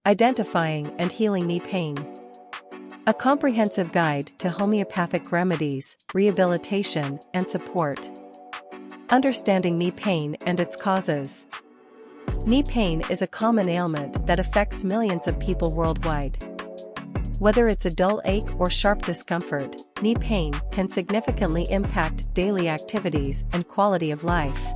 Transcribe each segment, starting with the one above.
Identifying and healing knee pain. A comprehensive guide to homeopathic remedies, rehabilitation, and support. Understanding knee pain and its causes. Knee pain is a common ailment that affects millions of people worldwide. Whether it's a dull ache or sharp discomfort, knee pain can significantly impact daily activities and quality of life.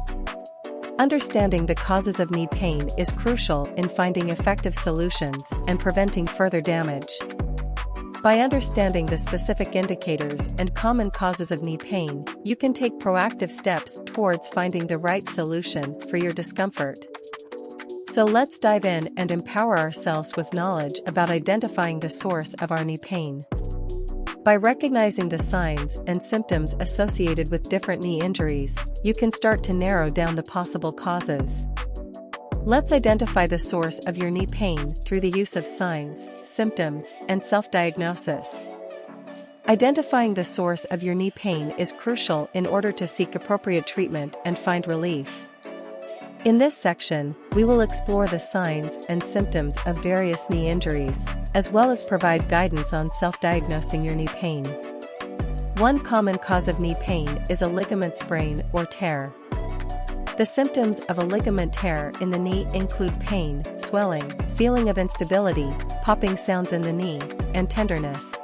Understanding the causes of knee pain is crucial in finding effective solutions and preventing further damage. By understanding the specific indicators and common causes of knee pain, you can take proactive steps towards finding the right solution for your discomfort. So let's dive in and empower ourselves with knowledge about identifying the source of our knee pain. By recognizing the signs and symptoms associated with different knee injuries, you can start to narrow down the possible causes. Let's identify the source of your knee pain through the use of signs, symptoms, and self-diagnosis. Identifying the source of your knee pain is crucial in order to seek appropriate treatment and find relief. In this section, we will explore the signs and symptoms of various knee injuries, as well as provide guidance on self-diagnosing your knee pain. One common cause of knee pain is a ligament sprain or tear. The symptoms of a ligament tear in the knee include pain, swelling, feeling of instability, popping sounds in the knee, and tenderness.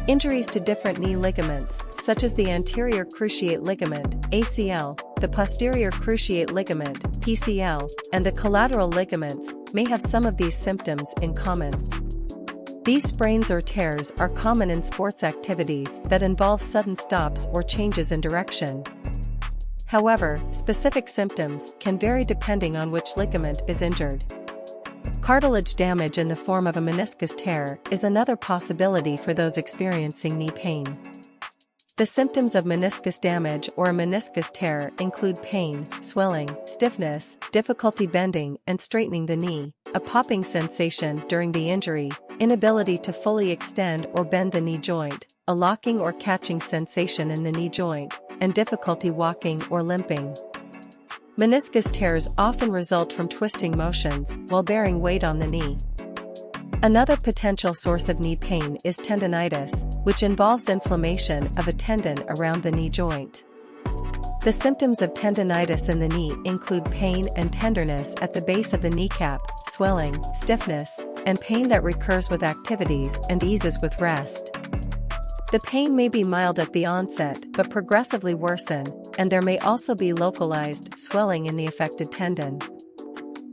Injuries to different knee ligaments, such as the anterior cruciate ligament, ACL, the posterior cruciate ligament, PCL, and the collateral ligaments, may have some of these symptoms in common. These sprains or tears are common in sports activities that involve sudden stops or changes in direction. However, specific symptoms can vary depending on which ligament is injured. Cartilage damage in the form of a meniscus tear is another possibility for those experiencing knee pain. The symptoms of meniscus damage or a meniscus tear include pain, swelling, stiffness, difficulty bending and straightening the knee, a popping sensation during the injury, inability to fully extend or bend the knee joint, a locking or catching sensation in the knee joint, and difficulty walking or limping. Meniscus tears often result from twisting motions while bearing weight on the knee. Another potential source of knee pain is tendinitis, which involves inflammation of a tendon around the knee joint. The symptoms of tendinitis in the knee include pain and tenderness at the base of the kneecap, swelling, stiffness, and pain that recurs with activities and eases with rest. The pain may be mild at the onset but progressively worsen, and there may also be localized swelling in the affected tendon.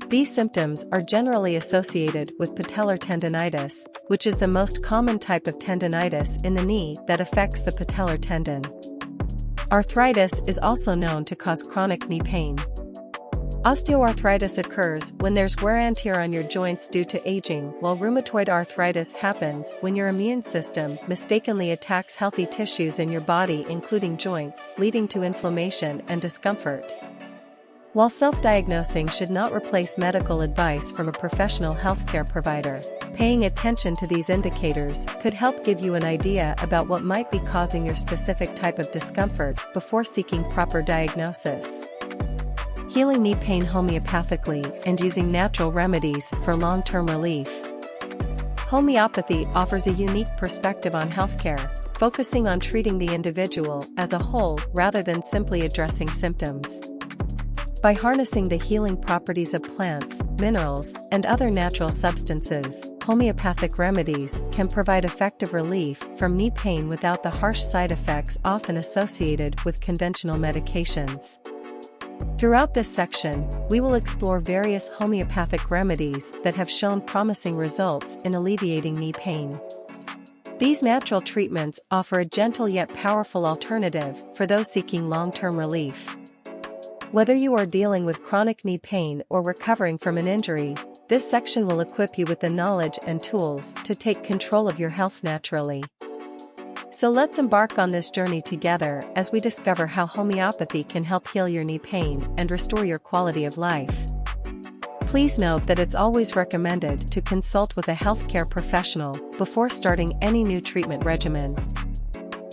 These symptoms are generally associated with patellar tendinitis, which is the most common type of tendinitis in the knee that affects the patellar tendon. Arthritis is also known to cause chronic knee pain. Osteoarthritis occurs when there's wear and tear on your joints due to aging, while rheumatoid arthritis happens when your immune system mistakenly attacks healthy tissues in your body, including joints, leading to inflammation and discomfort. While self-diagnosing should not replace medical advice from a professional healthcare provider, paying attention to these indicators could help give you an idea about what might be causing your specific type of discomfort before seeking proper diagnosis. Healing knee pain homeopathically and using natural remedies for long-term relief. Homeopathy offers a unique perspective on healthcare, focusing on treating the individual as a whole rather than simply addressing symptoms. By harnessing the healing properties of plants, minerals, and other natural substances, homeopathic remedies can provide effective relief from knee pain without the harsh side effects often associated with conventional medications. Throughout this section, we will explore various homeopathic remedies that have shown promising results in alleviating knee pain. These natural treatments offer a gentle yet powerful alternative for those seeking long-term relief. Whether you are dealing with chronic knee pain or recovering from an injury, this section will equip you with the knowledge and tools to take control of your health naturally. So let's embark on this journey together as we discover how homeopathy can help heal your knee pain and restore your quality of life. Please note that it's always recommended to consult with a healthcare professional before starting any new treatment regimen.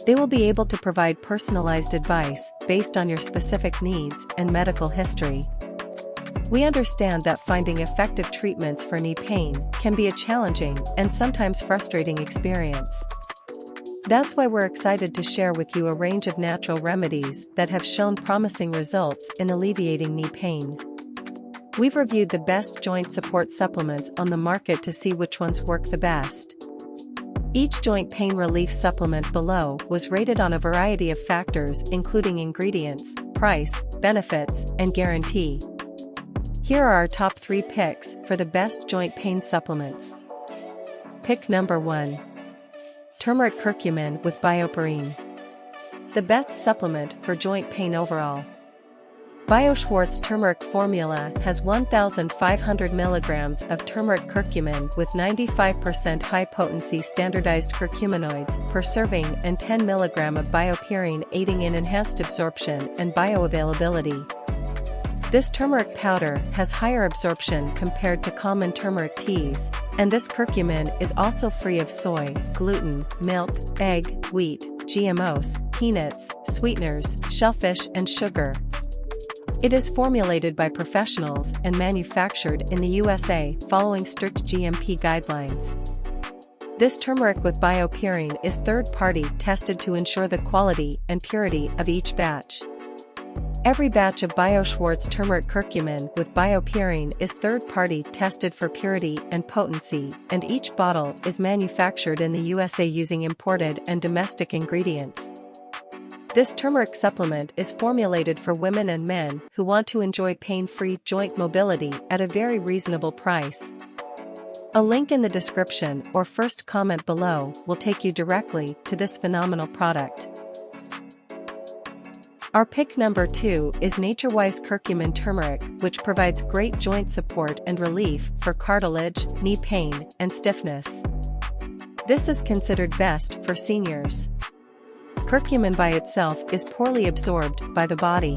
They will be able to provide personalized advice based on your specific needs and medical history. We understand that finding effective treatments for knee pain can be a challenging and sometimes frustrating experience. That's why we're excited to share with you a range of natural remedies that have shown promising results in alleviating knee pain. We've reviewed the best joint support supplements on the market to see which ones work the best. Each joint pain relief supplement below was rated on a variety of factors including ingredients, price, benefits, and guarantee. Here are our top 3 picks for the best joint pain supplements. Pick number 1. Turmeric curcumin with BioPerine. The best supplement for joint pain overall. BioSchwartz turmeric formula has 1,500 mg of turmeric curcumin with 95% high-potency standardized curcuminoids per serving and 10 mg of BioPerine aiding in enhanced absorption and bioavailability. This turmeric powder has higher absorption compared to common turmeric teas, and this curcumin is also free of soy, gluten, milk, egg, wheat, GMOs, peanuts, sweeteners, shellfish, and sugar. It is formulated by professionals and manufactured in the USA following strict GMP guidelines. This turmeric with BioPerine is third-party tested to ensure the quality and purity of each batch. Every batch of BioSchwartz turmeric curcumin with BioPerine is third-party tested for purity and potency, and each bottle is manufactured in the USA using imported and domestic ingredients. This turmeric supplement is formulated for women and men who want to enjoy pain-free joint mobility at a very reasonable price. A link in the description or first comment below will take you directly to this phenomenal product. Our pick number 2 is NatureWise Curcumin Turmeric, which provides great joint support and relief for cartilage, knee pain, and stiffness. This is considered best for seniors. Curcumin by itself is poorly absorbed by the body.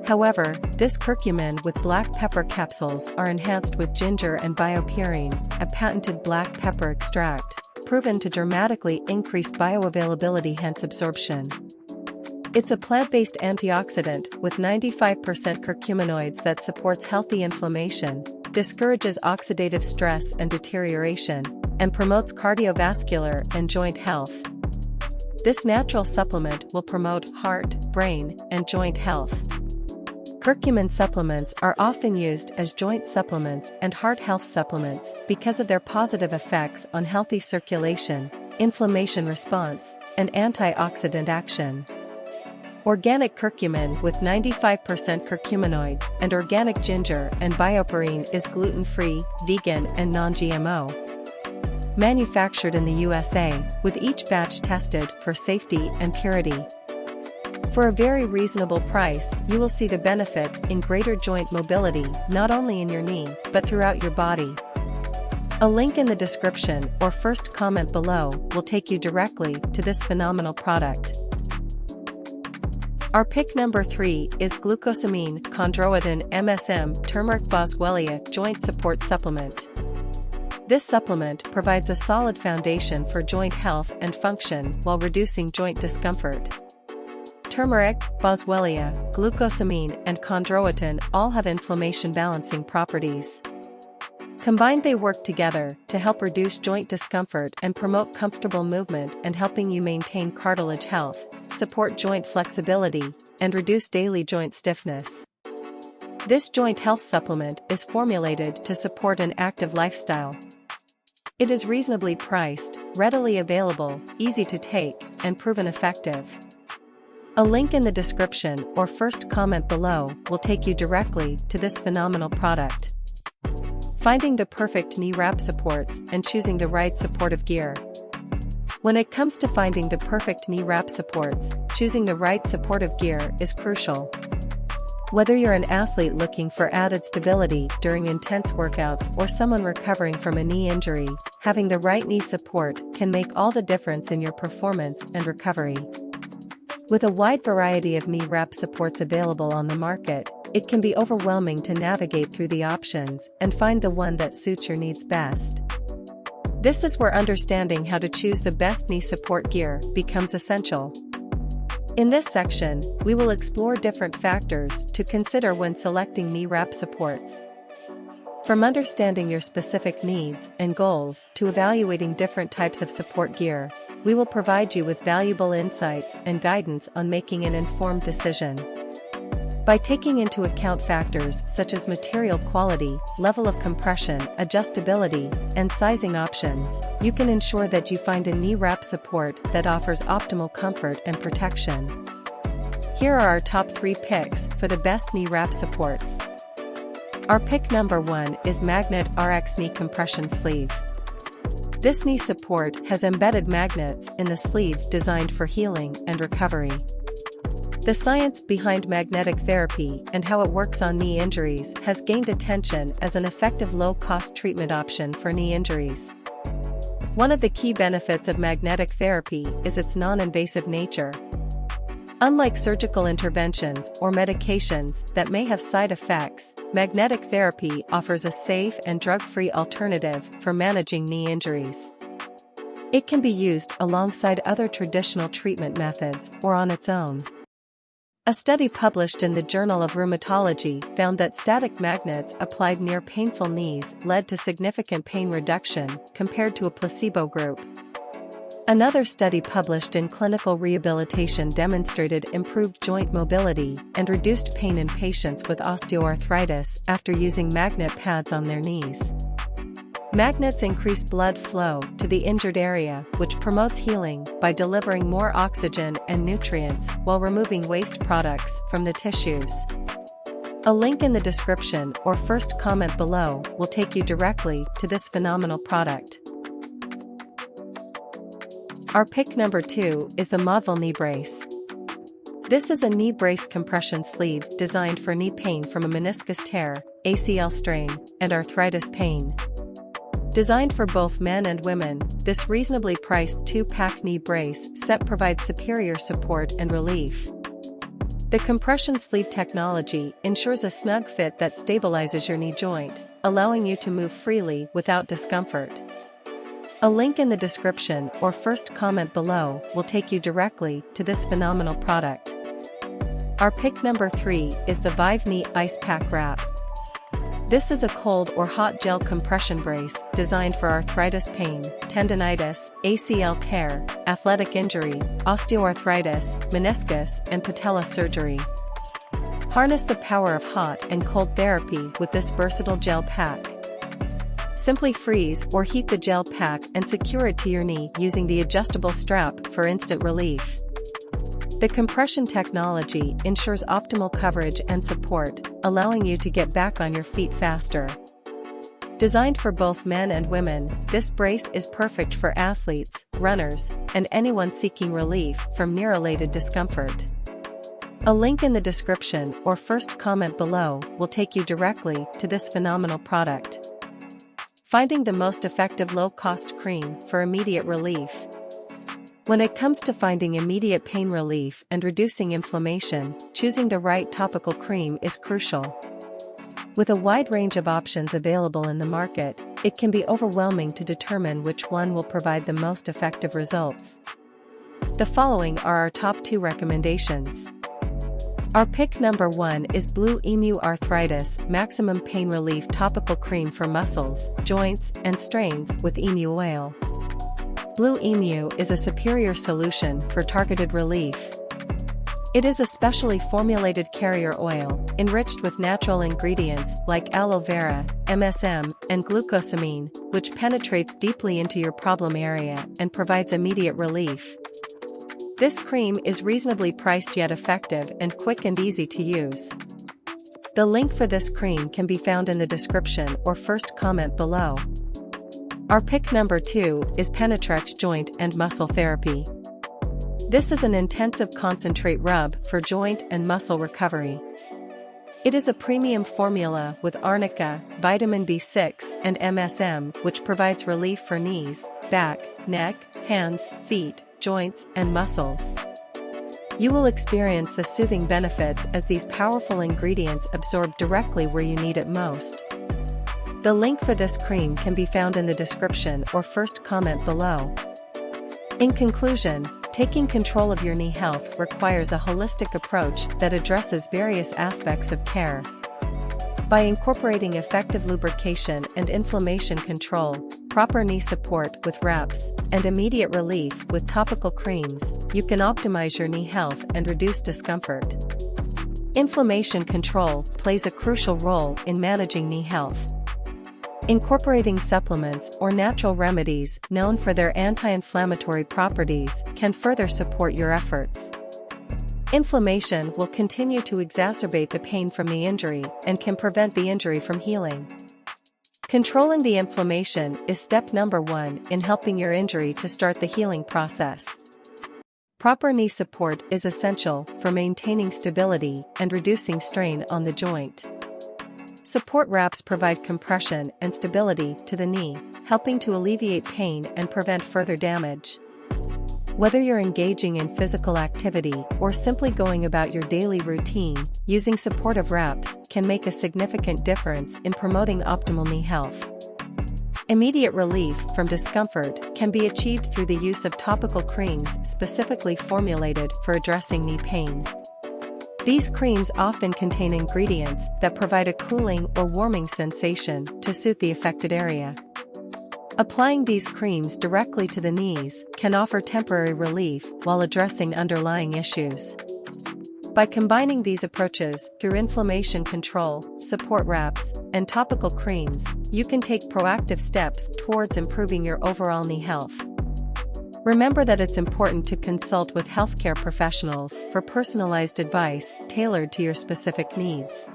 However, this curcumin with black pepper capsules are enhanced with ginger and BioPerine, a patented black pepper extract, proven to dramatically increase bioavailability hence absorption. It's a plant-based antioxidant with 95% curcuminoids that supports healthy inflammation, discourages oxidative stress and deterioration, and promotes cardiovascular and joint health. This natural supplement will promote heart, brain, and joint health. Curcumin supplements are often used as joint supplements and heart health supplements because of their positive effects on healthy circulation, inflammation response, and antioxidant action. Organic curcumin with 95% curcuminoids and organic ginger and BioPerine is gluten-free, vegan, and non-GMO. Manufactured in the USA, with each batch tested for safety and purity. For a very reasonable price, you will see the benefits in greater joint mobility not only in your knee, but throughout your body. A link in the description or first comment below will take you directly to this phenomenal product. Our pick number 3 is glucosamine chondroitin MSM turmeric boswellia joint support supplement. This supplement provides a solid foundation for joint health and function while reducing joint discomfort. Turmeric, boswellia, glucosamine, and chondroitin all have inflammation balancing properties. Combined, they work together to help reduce joint discomfort and promote comfortable movement and helping you maintain cartilage health, support joint flexibility, and reduce daily joint stiffness. This joint health supplement is formulated to support an active lifestyle. It is reasonably priced, readily available, easy to take, and proven effective. A link in the description or first comment below will take you directly to this phenomenal product. Finding the perfect knee wrap supports and choosing the right supportive gear. When it comes to finding the perfect knee wrap supports, choosing the right supportive gear is crucial. Whether you're an athlete looking for added stability during intense workouts or someone recovering from a knee injury, having the right knee support can make all the difference in your performance and recovery. With a wide variety of knee wrap supports available on the market, it can be overwhelming to navigate through the options and find the one that suits your needs best. This is where understanding how to choose the best knee support gear becomes essential. In this section, we will explore different factors to consider when selecting knee wrap supports. From understanding your specific needs and goals to evaluating different types of support gear, we will provide you with valuable insights and guidance on making an informed decision. By taking into account factors such as material quality, level of compression, adjustability, and sizing options, you can ensure that you find a knee wrap support that offers optimal comfort and protection. Here are our top 3 picks for the best knee wrap supports. Our pick number 1 is Magnet RX Knee Compression Sleeve. This knee support has embedded magnets in the sleeve designed for healing and recovery. The science behind magnetic therapy and how it works on knee injuries has gained attention as an effective low-cost treatment option for knee injuries. One of the key benefits of magnetic therapy is its non-invasive nature. Unlike surgical interventions or medications that may have side effects, magnetic therapy offers a safe and drug-free alternative for managing knee injuries. It can be used alongside other traditional treatment methods or on its own. A study published in the Journal of Rheumatology found that static magnets applied near painful knees led to significant pain reduction compared to a placebo group. Another study published in Clinical Rehabilitation demonstrated improved joint mobility and reduced pain in patients with osteoarthritis after using magnet pads on their knees. Magnets increase blood flow to the injured area, which promotes healing by delivering more oxygen and nutrients while removing waste products from the tissues. A link in the description or first comment below will take you directly to this phenomenal product. Our pick number 2 is the Modville Knee Brace. This is a knee brace compression sleeve designed for knee pain from a meniscus tear, ACL strain, and arthritis pain. Designed for both men and women, this reasonably priced 2-pack knee brace set provides superior support and relief. The compression sleeve technology ensures a snug fit that stabilizes your knee joint, allowing you to move freely without discomfort. A link in the description or first comment below will take you directly to this phenomenal product. Our pick number 3 is the Vive Knee Ice Pack Wrap. This is a cold or hot gel compression brace designed for arthritis pain, tendinitis, ACL tear, athletic injury, osteoarthritis, meniscus, and patella surgery. Harness the power of hot and cold therapy with this versatile gel pack. Simply freeze or heat the gel pack and secure it to your knee using the adjustable strap for instant relief. The compression technology ensures optimal coverage and support, allowing you to get back on your feet faster. Designed for both men and women, this brace is perfect for athletes, runners, and anyone seeking relief from knee-related discomfort. A link in the description or first comment below will take you directly to this phenomenal product. Finding the most effective low-cost cream for immediate relief. When it comes to finding immediate pain relief and reducing inflammation, choosing the right topical cream is crucial. With a wide range of options available in the market, it can be overwhelming to determine which one will provide the most effective results. The following are our top 2 recommendations. Our pick number 1 is Blue Emu Arthritis Maximum Pain Relief Topical Cream for Muscles, Joints, and Strains with Emu Oil. Blue Emu is a superior solution for targeted relief. It is a specially formulated carrier oil, enriched with natural ingredients like aloe vera, MSM, and glucosamine, which penetrates deeply into your problem area and provides immediate relief. This cream is reasonably priced yet effective and quick and easy to use. The link for this cream can be found in the description or first comment below. Our pick number 2 is Penetrex Joint and Muscle Therapy. This is an intensive concentrate rub for joint and muscle recovery. It is a premium formula with arnica, vitamin B6, and MSM, which provides relief for knees, back, neck, hands, feet, joints, and muscles. You will experience the soothing benefits as these powerful ingredients absorb directly where you need it most. The link for this cream can be found in the description or first comment below. In conclusion, Taking control of your knee health requires a holistic approach that addresses various aspects of care. By incorporating effective lubrication and inflammation control, proper knee support with wraps, and immediate relief with topical creams, you can optimize your knee health and reduce discomfort. Inflammation control plays a crucial role in managing knee health. Incorporating supplements or natural remedies known for their anti-inflammatory properties can further support your efforts. Inflammation will continue to exacerbate the pain from the injury and can prevent the injury from healing. Controlling the inflammation is step number 1 in helping your injury to start the healing process. Proper knee support is essential for maintaining stability and reducing strain on the joint. Support wraps provide compression and stability to the knee, helping to alleviate pain and prevent further damage. Whether you're engaging in physical activity or simply going about your daily routine, using supportive wraps can make a significant difference in promoting optimal knee health. Immediate relief from discomfort can be achieved through the use of topical creams specifically formulated for addressing knee pain. These creams often contain ingredients that provide a cooling or warming sensation to suit the affected area. Applying these creams directly to the knees can offer temporary relief while addressing underlying issues. By combining these approaches through inflammation control, support wraps, and topical creams, you can take proactive steps towards improving your overall knee health. Remember that it's important to consult with healthcare professionals for personalized advice tailored to your specific needs.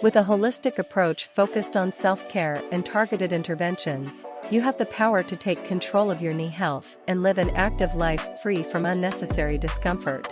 With a holistic approach focused on self-care and targeted interventions, you have the power to take control of your knee health and live an active life free from unnecessary discomfort.